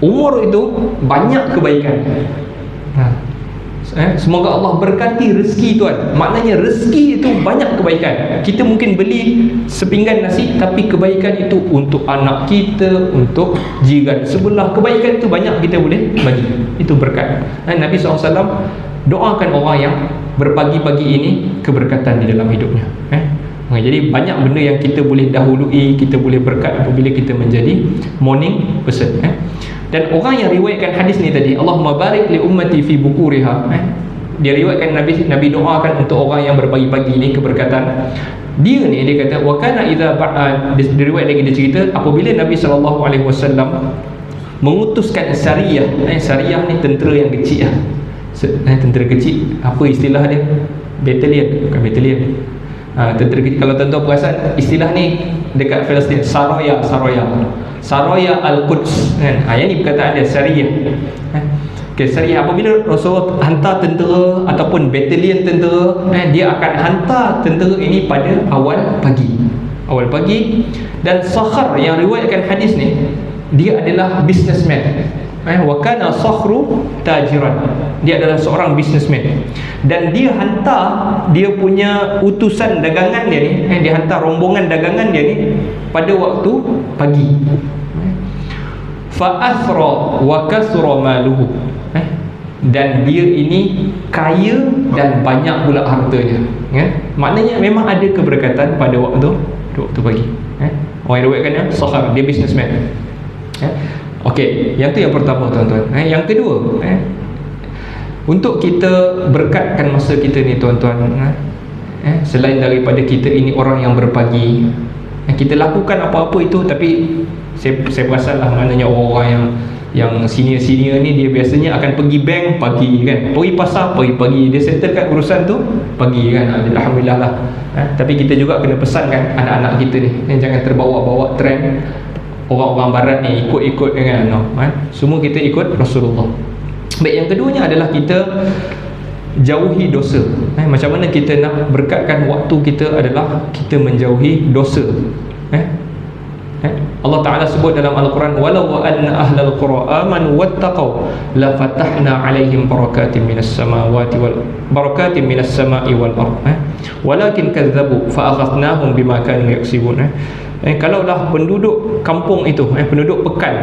umur itu banyak kebaikan. Semoga Allah berkati rezeki, tuan, maknanya rezeki itu banyak kebaikan. Kita mungkin beli sepinggan nasi, tapi kebaikan itu untuk anak kita, untuk jiran sebelah. Kebaikan itu banyak kita boleh bagi. Itu berkat. Nabi SAW doakan orang yang berpagi-pagi ini keberkatan di dalam hidupnya. Jadi banyak benda yang kita boleh dahului, kita boleh berkat apabila kita menjadi morning person. Dan orang yang riwayatkan hadis ni tadi, Allahumma barik li ummati fi bukuriha, dia riwayatkan Nabi doakan untuk orang yang berpagi-pagi ni keberkatan. Dia kata wa kana idza diriwayat lagi, dia cerita apabila Nabi SAW mengutuskan sariyah. Sariyah ni tentera yang kecil lah. Tentera kecil, apa istilah dia? Battalion, bukan battalion. Tentera kecil, kalau tuan-tuan perasan istilah ni dekat Palestin, Saraya Al-Quds, kan? Yang ni perkataan dia, Sariyah. Sariyah, apabila Rasulullah hantar tentera ataupun battalion tentera, dia akan hantar tentera ini pada awal pagi. Dan Sakhar yang riwayatkan hadis ni, dia adalah businessman. Wa kana Sakhru tajiran. Dia adalah seorang businessman. Dan dia hantar dia punya utusan dagangan dia ni, dia hantar rombongan dagangan dia ni pada waktu pagi. Fa athra wa kasra maluhu. Dan dia ini kaya dan banyak pula hartanya. Maknanya memang ada keberkatan pada waktu pagi. Orang yang riwayatkannya Sakhar, dia businessman. Okey, yang tu yang pertama, tuan-tuan. Yang kedua, untuk kita berkatkan masa kita ni, tuan-tuan, selain daripada kita ini orang yang berpagi, kita lakukan apa-apa itu, tapi saya perasan lah, maknanya orang-orang yang senior-senior ni, dia biasanya akan pergi bank pagi, kan, pergi pasar pagi, dia settlekan urusan tu pagi, kan. Alhamdulillah lah. Tapi kita juga kena pesankan anak-anak kita ni, jangan terbawa-bawa trend orang-orang barat ni, ikut-ikut, kan. Semua kita ikut Rasulullah. Baik, yang keduanya adalah kita jauhi dosa. Macam mana kita nak berkatkan waktu kita adalah kita menjauhi dosa. Allah Ta'ala sebut dalam Al-Quran, walau anna ahlal qura amanu wattaqau la fatahna alaihim barakatin minas samawati wal sama'i wal ard walakin kadzabu fa akhadnahum bima kanu yaksibun. Kalaulah penduduk kampung itu, penduduk pekan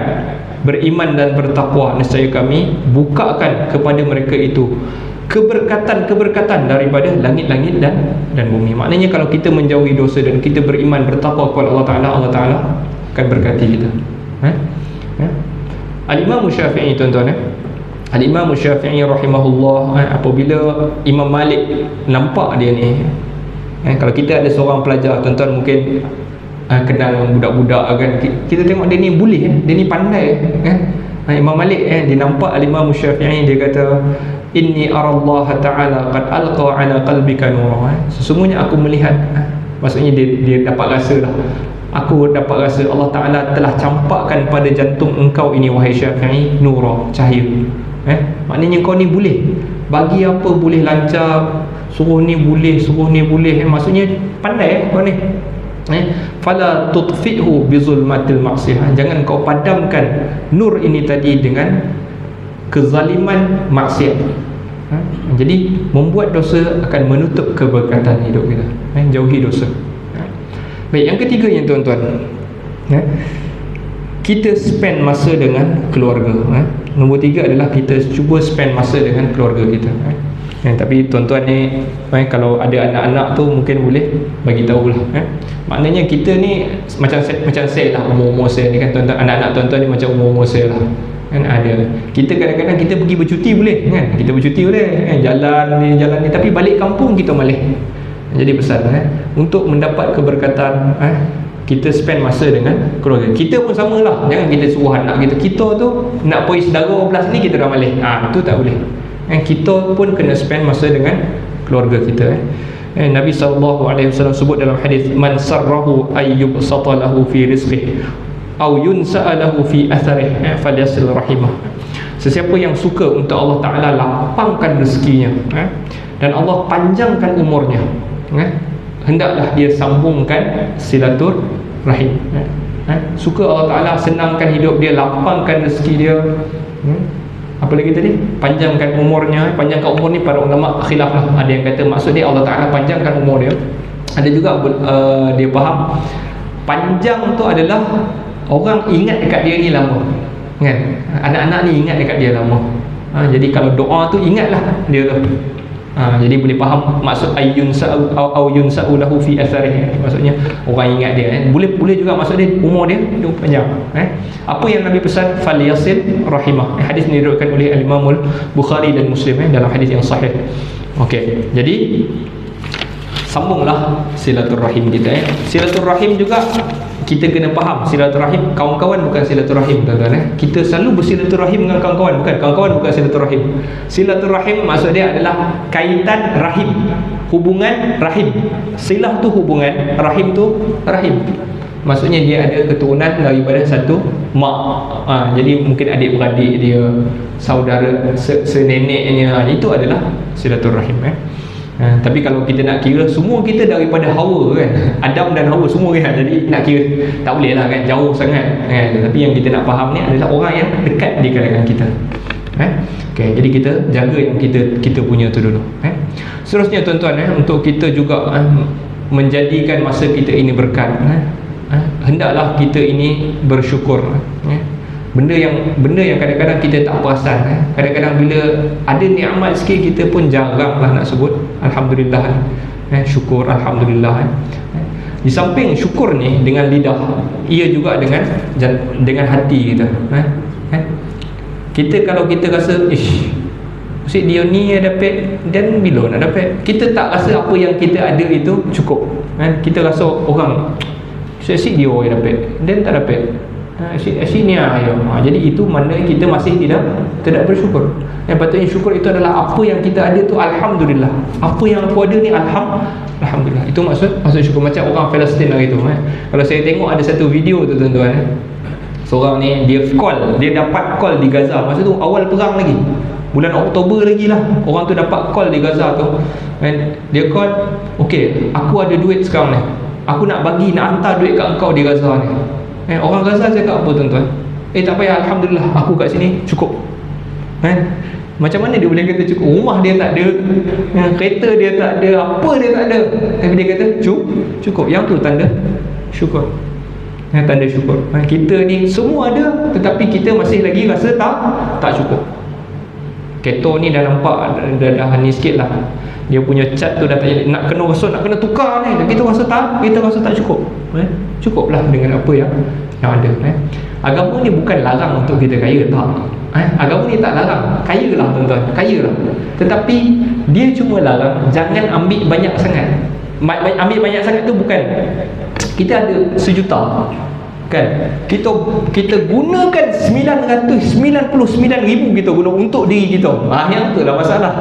beriman dan bertakwa, nescaya kami bukakan kepada mereka itu keberkatan daripada langit-langit dan bumi. Maknanya kalau kita menjauhi dosa dan kita beriman bertakwa kepada Allah Ta'ala akan berkati kita. Al-Imam Syafi'i, tuan-tuan, Al-Imam Syafi'i rahimahullah, apabila Imam Malik nampak dia ni, kalau kita ada seorang pelajar, tuan-tuan, mungkin kenal budak-budak kan, kita tengok dia ni boleh dia ni pandai kan. Imam Malik dia nampak Imam Syafi'i, dia kata inni arallah ta'ala qad alqa ala qalbika nura. Sesungguhnya aku melihat, maksudnya dia dapat rasa lah, aku dapat rasa Allah Ta'ala telah campakkan pada jantung engkau ini wahai Syafi'i nura, cahaya. Maknanya kau ni boleh, bagi apa boleh lancar, suruh ni boleh, suruh ni boleh. Maksudnya pandai kau ni. Fala tutfi'hu bizulmatil maksiyah. Jangan kau padamkan nur ini tadi dengan kezaliman maksiat. Jadi membuat dosa akan menutup keberkatan hidup kita. Jauhi dosa. Baik, yang ketiganya tuan-tuan, kita spend masa dengan keluarga. Nombor 3 adalah kita cuba spend masa dengan keluarga kita. Tapi tuan-tuan ni kalau ada anak-anak tu mungkin boleh bagi tahulah. Maknanya kita ni macam saya lah, umur-umur saya ni kan tuan-tuan, anak-anak tuan-tuan ni macam umur-umur saya lah kan. Ada kita kadang-kadang kita pergi bercuti boleh kan, kita bercuti boleh kan, jalan ni, tapi balik kampung kita malas. Jadi pesan untuk mendapat keberkatan, kita spend masa dengan keluarga. Kita pun samalah, jangan kita suruh anak kita tu nak pergi saudara belas ni kita dah malas. Itu tak boleh. Kita pun kena spend masa dengan keluarga kita. Nabi SAW sebut dalam hadis, man sarrahu ayyub satalahu fi rizqih aw yunsa'alahu fi atharih falyasil rahimah. Sesiapa yang suka untuk Allah Ta'ala lapangkan rezekinya dan Allah panjangkan umurnya, hendaklah dia sambungkan silaturahim. Suka Allah Ta'ala senangkan hidup dia, lapangkan rezeki dia, apa lagi tadi? Panjangkan umurnya. Panjangkan umur ni para ulama khilaf lah. Ada yang kata maksud dia Allah Ta'ala panjangkan umur dia. Ada juga dia faham panjang tu adalah orang ingat dekat dia ni lama kan? Anak-anak ni ingat dekat dia lama. Jadi kalau doa tu ingatlah dia tu. Jadi boleh faham maksud ayyun sa'u au yunsa'u lahu fi atharih. Maksudnya orang ingat dia. Boleh juga maksud dia umur dia panjang. Apa yang Nabi pesan, falyasil rahimah. Hadis ni diriwayatkan oleh Imam Bukhari dan Muslim dalam hadis yang sahih. Okey, jadi sambunglah silaturahim kita. Silaturahim juga kita kena faham, silaturahim kawan-kawan bukan silaturahim tuan-tuan. Kita selalu bersilaturahim dengan kawan-kawan, kawan-kawan bukan silaturahim. Silaturahim maksud dia adalah kaitan rahim, hubungan rahim. Silah tu hubungan, rahim tu rahim. Maksudnya dia ada keturunan daripada satu mak. Jadi mungkin adik-beradik dia, saudara seneneknya, itu adalah silaturahim. Tapi kalau kita nak kira semua kita daripada Hawa kan, Adam dan Hawa semua kan, jadi nak kira tak boleh lah kan, jauh sangat kan. Tapi yang kita nak faham ni adalah orang yang dekat di kalangan kita. Okay, jadi kita jaga yang kita punya tu dulu. Seterusnya tuan-tuan, untuk kita juga menjadikan masa kita ini berkat, hendaklah kita ini bersyukur. Benda yang kadang-kadang kita tak perasan. Kadang-kadang bila ada nikmat sikit kita pun jaranglah nak sebut alhamdulillah. Syukur alhamdulillah. Di samping syukur ni dengan lidah, ia juga dengan hati kita. Kita kalau kita rasa mesti dia ni dapat, dan bila nak dapat, kita tak rasa apa yang kita ada itu cukup. Kita rasa orang asyik dia yang dapat, dan tak dapat. Asyik ni jadi itu maknanya kita masih tidak bersyukur. Yang patutnya syukur itu adalah apa yang kita ada tu alhamdulillah. Apa yang aku ada ni alhamdulillah. Itu maksud syukur. Macam orang Palestin hari tu. Kalau saya tengok ada satu video tu tuan-tuan, seorang ni dia dapat call di Gaza. Masa tu awal perang lagi, bulan Oktober lagi lah, orang tu dapat call di Gaza tu. Dia call, okey, aku ada duit sekarang ni, aku nak hantar duit kat engkau di Gaza ni. Orang Gaza cakap apa tuan-tuan? Tak payah, alhamdulillah aku kat sini cukup. Macam mana dia boleh kata cukup? Rumah dia tak ada, kereta dia tak ada, apa dia tak ada, tapi dia kata cukup. Yang tu tanda syukur. Tanda syukur. Kita ni semua ada, tetapi kita masih lagi rasa tak cukup. Kereta ni dah nampak dah ni sikit lah, dia punya cat tu dah nak kena rosot, nak kena tukar ni, kita rasa tak cukup. Cukuplah dengan apa yang ada. Agama ni bukan larang untuk kita kaya, tak. Agama ni tak larang, kaya lah tuan-tuan, kaya lah. Tetapi dia cuma larang jangan ambil banyak sangat. Ambil banyak sangat tu bukan kita ada 1 juta kan, kita gunakan 999,000 kita guna untuk diri kita. Yang tu lah masalah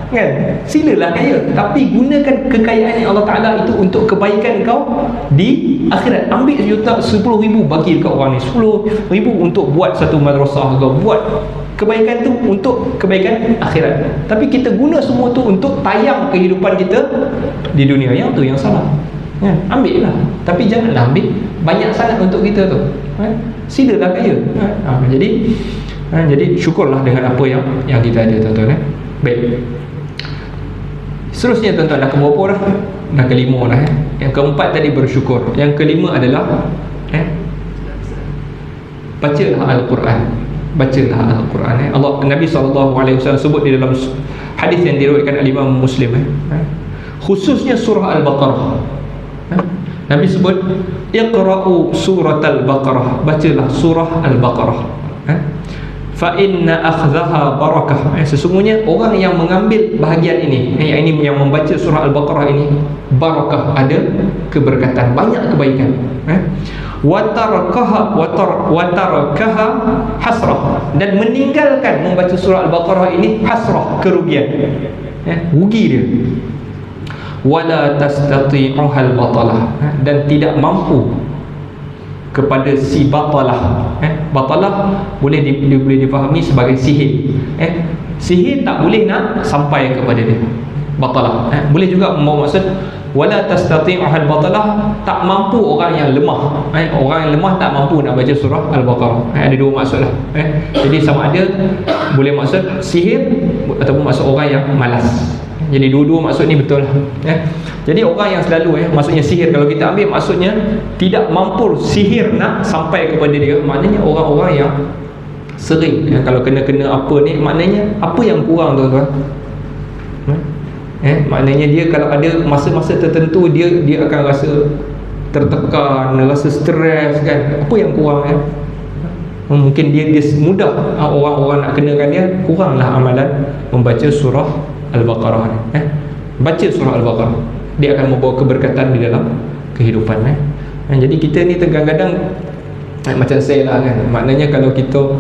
kan. Silalah kaya, tapi gunakan kekayaan yang Allah Ta'ala itu untuk kebaikan kau di akhirat. Ambil 10,000 bagi dekat orang ni, 10,000 untuk buat satu madrasah, kau buat kebaikan tu untuk kebaikan akhirat. Tapi kita guna semua tu untuk tayang kehidupan kita di dunia. Yang tu yang salah kan? Ambil lah, tapi janganlah ambil banyak sangat untuk kita tu kan? Silalah kaya kan? Jadi syukurlah dengan apa yang kita ada, tuan-tuan. Baik, seterusnya tuan-tuan, dah ke berapa dah? Dah ke-5 dah. Yang keempat tadi bersyukur. Yang kelima adalah bacalah Al-Quran. Bacalah Al-Quran. Allah, Nabi SAW sebut di dalam hadis yang diriwayatkan oleh Imam Muslim, khususnya surah Al-Baqarah. Nabi sebut, iqra'u surat Al-Baqarah, bacalah surah Al-Baqarah. Fa inna akhzaha barakah. Sesungguhnya orang yang mengambil bahagian ini, yang membaca surah Al-Baqarah ini, barakah, ada keberkatan, banyak kebaikan. Wa tarakaha hasrah, dan meninggalkan membaca surah Al-Baqarah ini hasrah, kerugian, rugi dia. Wala tastati'uhal batalah, dan tidak mampu kepada si batalah. Batalah boleh difahami sebagai sihir. Sihir tak boleh nak sampai kepada dia, batalah. Boleh juga membawa maksud wala tastati'uhal batalah, tak mampu orang yang lemah. Orang yang lemah tak mampu nak baca surah Al-Baqarah. Ada dua maksud lah. Jadi sama ada boleh maksud sihir ataupun maksud orang yang malas. Jadi dua-dua maksud ni betul lah. Jadi orang yang selalu maksudnya sihir, kalau kita ambil maksudnya tidak mampu sihir nak sampai kepada dia, maknanya orang-orang yang sering kalau kena apa ni, maknanya apa yang kurang, tuan-tuan? Maknanya dia kalau ada masa-masa tertentu dia akan rasa tertekan, rasa stres kan. Apa yang kurang mungkin dia mudah orang-orang nak kenakan dia, kuranglah amalan membaca surah Al-Baqarah ni. Baca surah Al-Baqarah, dia akan membawa keberkatan di dalam kehidupan. Jadi kita ni kadang-kadang macam saya lah kan, maknanya kalau kita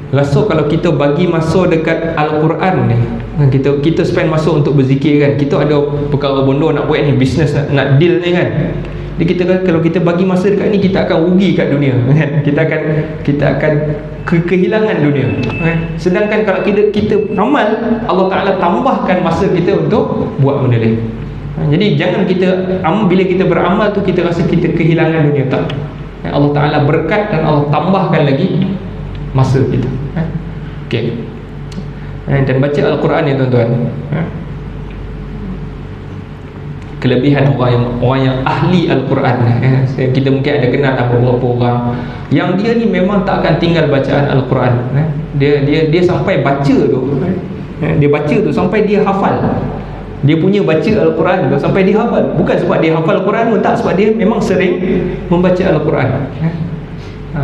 rasa kalau kita bagi masa dekat Al-Quran ni, kita spend masa untuk berzikir kan, kita ada perkara bodoh nak buat ni, bisnes nak deal ni kan. Jadi kalau kita bagi masa dekat ni, kita akan rugi kat dunia kan? Kita akan kehilangan dunia kan? Sedangkan kalau kita amal, Allah Ta'ala tambahkan masa kita untuk buat benda lain. Jadi jangan bila kita beramal tu kita rasa kita kehilangan dunia, tak. Allah Ta'ala berkat dan Allah tambahkan lagi masa kita. Okay. Dan baca Al-Quran ni, tuan-tuan, kelebihan orang yang ahli Al-Quran. Kita mungkin ada kenal beberapa orang yang dia ni memang tak akan tinggal bacaan Al-Quran. Dia sampai baca tu, dia baca tu sampai dia hafal. Dia punya baca Al-Quran tu sampai dia hafal. Bukan sebab dia hafal Al-Quran pun, tak, sebab dia memang sering membaca Al-Quran.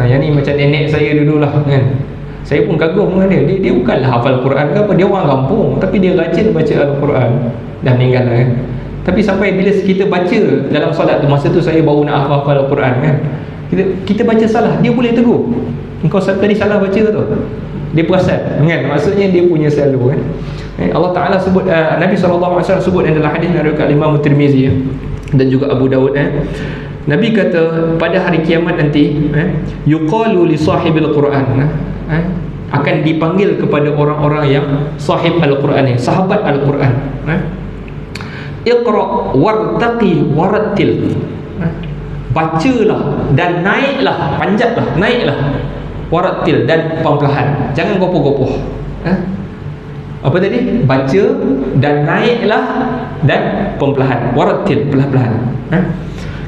Yang ni macam nenek saya dululah kan. Saya pun kagum dengan dia. Dia bukanlah hafal Al-Quran ke apa, dia orang kampung, tapi dia rajin baca Al-Quran. Dah meninggal lah kan. Tapi sampai bila kita baca dalam solat tu, masa tu saya baru nak hafal Al-Quran kan, kita baca salah, dia boleh tegur, engkau tadi salah baca tu. Dia perasan kan, maksudnya dia punya selalu kan. Allah Ta'ala sebut, Nabi SAW sebut dalam hadis dari Imam Tirmizi dan juga Abu Dawud, Nabi kata pada hari kiamat nanti, yuqalu li sahibil Quran, akan dipanggil kepada orang-orang yang sahib Al-Quran ni, sahabat Al-Quran, iqra wartaqi warattil, bacalah dan naiklah, panjatlah, naiklah, warattil, dan perlahan, jangan gopoh-gopoh. Apa tadi? Baca dan naiklah dan perlahan, warattil, perlahan-lahan.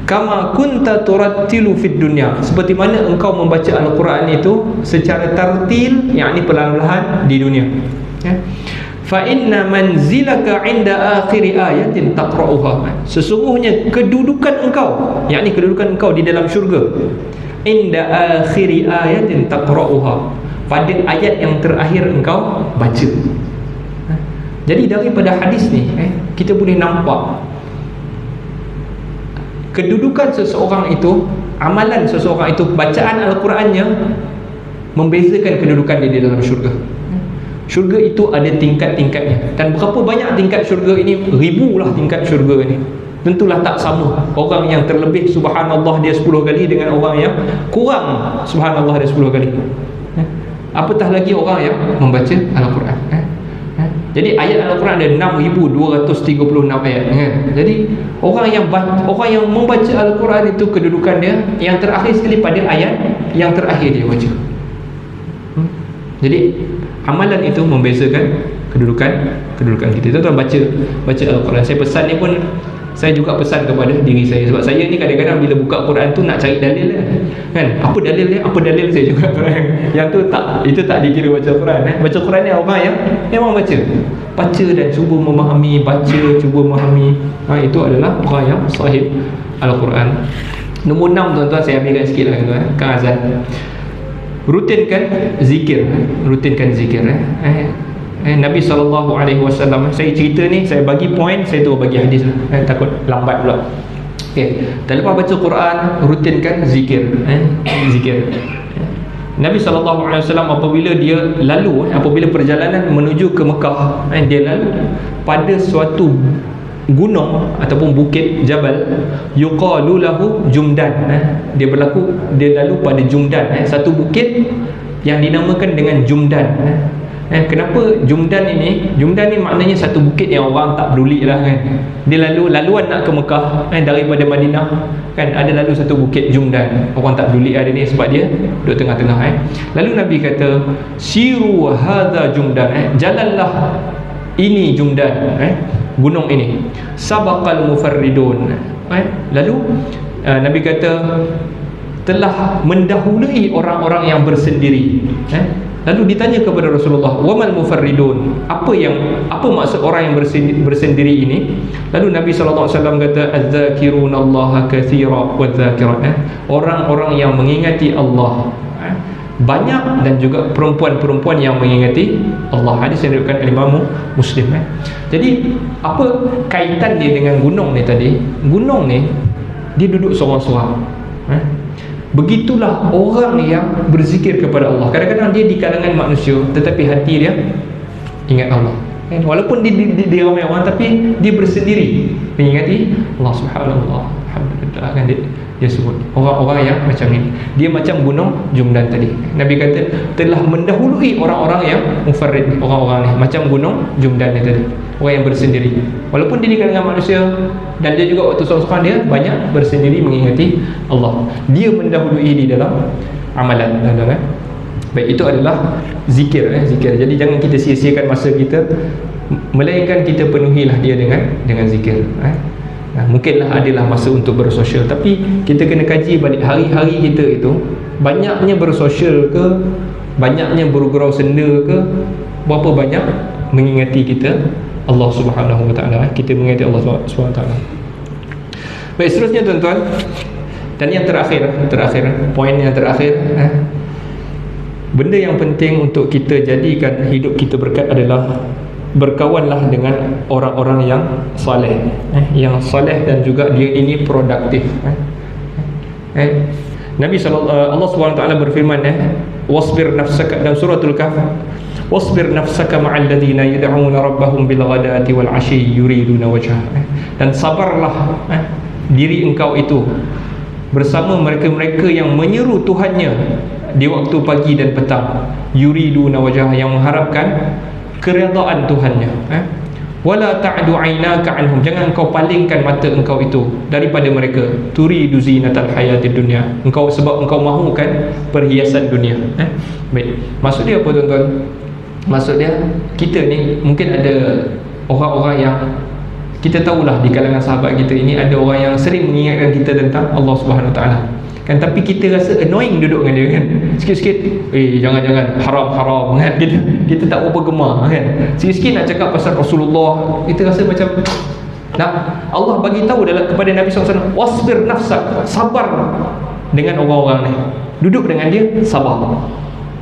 Kama kunta turattilu fid dunya, seperti mana engkau membaca Al-Quran itu secara tartil, yakni perlahan-lahan di dunia. Fa inna manzilaka 'inda akhir ayatin taqra'uha, sesungguhnya kedudukan engkau, yakni kedudukan engkau di dalam syurga, inda akhir ayatin taqra'uha, pada ayat yang terakhir engkau baca. Jadi daripada hadis ni kita boleh nampak kedudukan seseorang itu, amalan seseorang itu, bacaan Al-Qurannya membezakan kedudukan dia di dalam syurga. Syurga itu ada tingkat-tingkatnya, dan berapa banyak tingkat syurga ini? Ribulah tingkat syurga ini. Tentulah tak sama orang yang terlebih subhanallah dia 10 kali dengan orang yang kurang subhanallah dia 10 kali. Apatah lagi orang yang membaca Al-Quran. Jadi ayat Al-Quran ada 6,236 ayat. Jadi orang yang membaca Al-Quran itu kedudukan dia yang terakhir sekali pada ayat yang terakhir dia baca. Jadi amalan itu membezakan kedudukan kita. Tuan-tuan baca Al-Quran. Saya pesan ni pun, saya juga pesan kepada diri saya, sebab saya ni kadang-kadang bila buka Quran tu nak cari dalil kan. Apa dalil saya juga yang tu itu tak dikira baca Quran. Baca Quran ni orang yang memang baca dan cuba memahami, cuba memahami. Itu adalah orang yang sahib Al-Quran. Nombor 6 tuan-tuan, saya ambilkan sikit lah tuan, Kang Azan. Rutinkan zikir. Nabi SAW, saya cerita ni, saya bagi poin, saya tu bagi hadis lah. Takut lambat pula. Tak lupa baca Quran, rutinkan zikir. Nabi SAW apabila perjalanan menuju ke Mekah, dia lalu pada suatu gunung ataupun bukit jabal, yuqalu lahu Jumdan. Dia lalu pada Jumdan, satu bukit yang dinamakan dengan Jumdan. Kenapa Jumdan ni maknanya satu bukit yang orang tak peduli lah kan. Dia laluan nak ke Mekah daripada Madinah kan, ada lalu satu bukit Jumdan, orang tak peduli ada ni sebab dia duduk tengah-tengah. Lalu Nabi kata, siru hadza Jumdan, jalanlah ini Jumdan, gunung ini, sabaqal mufarridun. Lalu Nabi kata telah mendahului orang-orang yang bersendiri. Lalu ditanya kepada Rasulullah, wamal mufarridun, apa maksud orang yang bersendiri ini? Lalu Nabi SAW kata, az-zakirunallaha katsira wadz-zakirat, orang-orang yang mengingati Allah banyak, dan juga perempuan-perempuan yang mengingati Allah. Hadis yang diriwayatkan Imam Muslim. Jadi apa kaitan dia dengan gunung ni tadi? Gunung ni dia duduk seorang-seorang. Begitulah orang yang berzikir kepada Allah. Kadang-kadang dia di kalangan manusia, tetapi hati dia ingat Allah. Walaupun dia ramai orang, tapi dia bersendiri mengingati Allah Subhanahu. Alhamdulillah kan, dia sebut orang-orang yang macam ni, dia macam gunung Jumdan tadi. Nabi kata telah mendahului orang-orang yang mufarrid, orang-orang ni macam gunung Jumdan ni tadi, orang yang bersendiri. Walaupun dia di kalangan manusia, dan dia juga waktu seorang-seorang dia banyak bersendiri mengingati Allah. Dia mendahului di dalam amalan. Baik, itu adalah zikir. Jadi jangan kita sia-siakan masa kita, melainkan kita penuhilah dia dengan zikir. Mungkinlah adalah masa untuk bersosial, tapi kita kena kaji balik hari-hari kita itu, banyaknya bersosial ke, banyaknya bergurau senda ke, berapa banyak mengingati kita Allah Subhanahu Wa Taala. Kita mengingati Allah Subhanahu Wa Taala. Baik, seterusnya tuan-tuan, dan yang terakhir, poin yang terakhir, benda yang penting untuk kita jadikan hidup kita berkat adalah berkawanlah dengan orang-orang yang soleh, dan juga dia ini produktif. Nabi Allah SWT berfirman, wasbir nafsaka, dalam suratul Kahf, wasbir nafsaka ma'al ladina yad'una rabbahum bil ghadati wal 'ashi yuriduna wajhah. Dan sabarlah diri engkau itu bersama mereka-mereka yang menyeru Tuhannya di waktu pagi dan petang, yuriduna wajhah, yang mengharapkan keredaan Tuhannya. Wala ta'du 'ainaka 'anhum, jangan engkau palingkan mata engkau itu daripada mereka, turidu zinatal hayatid dunya, sebab engkau mahukan perhiasan dunia. Baik, maksud dia apa tuan-tuan? Maksud dia, kita ni mungkin ada orang-orang yang kita tahulah di kalangan sahabat kita ini ada orang yang sering mengingatkan kita tentang Allah Subhanahu Wa Taala kan, tapi kita rasa annoying duduk dengan dia kan. Sikit-sikit jangan haram kan, kita tak berapa gemar kan. Sikit-sikit nak cakap pasal Rasulullah, kita rasa macam Allah bagi tahu kepada Nabi SAW, wasbir nafsak, sabar dengan orang-orang ni, duduk dengan dia, sabar.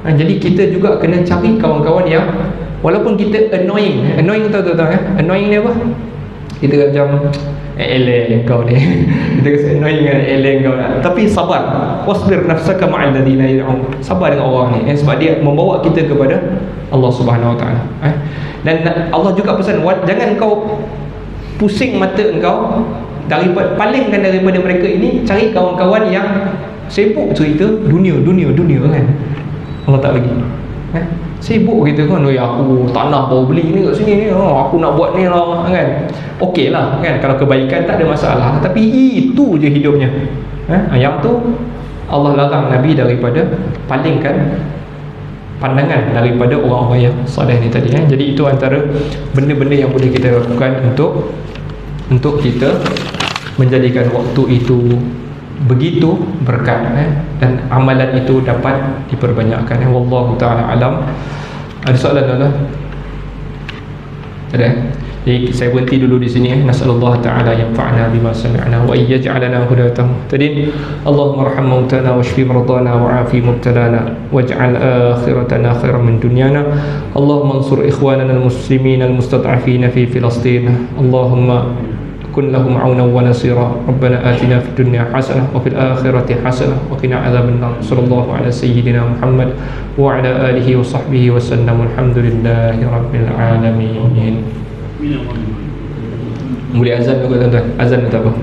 Jadi kita juga kena cari kawan-kawan yang walaupun kita annoying tahu annoying ni apa? Kita macam eleh kau ni. Kita rasa annoying dengan eleh kau nak. Tapi sabar. Wasbir nafsaka ma'al ladina yad'un. Sabar dengan orang ni sebab dia membawa kita kepada Allah Subhanahu Wa Taala. Dan Allah juga pesan, jangan kau pusing mata engkau daripada, palingkan daripada mereka ini, cari kawan-kawan yang sibuk cerita dunia kan. Allah tak bagi. Sibuk kita kan, aku tanah baru beli ni kat sini ni, aku nak buat ni lah kan. Okey lah kan, kalau kebaikan tak ada masalah, tapi itu je hidupnya. Yang tu Allah larang Nabi daripada palingkan pandangan daripada orang-orang yang soleh ni tadi. Jadi itu antara benda-benda yang boleh kita lakukan untuk kita menjadikan waktu itu begitu berkat, dan amalan itu dapat diperbanyakkan. Wallahu ta'ala alam. Ada soalan tuan-tuan? Ada? Jadi saya berhenti dulu di sini. Nasallallahu ta'ala yanfa'na bima sami'na wa yaj'alana hudatan muhtadin. Allahumma arham mautana washfi mardana wa'afi mubtalana waj'al akhiratana khairan min dunyana. Allahumma ansur ikhwanana al-muslimin al-mustad'afin fi Filastin. Allahumma kun lahum 'aunan wa nasira. Rabbana atina fid dunya hasanah wa fil akhirati hasanah wa qina adzabannar. Sallallahu ala sayyidina Muhammad wa ala alihi wa sahbihi wa sallam. Alhamdulillahi rabbil alamin. Boleh azan juga tuan-tuan. Azan tak apa.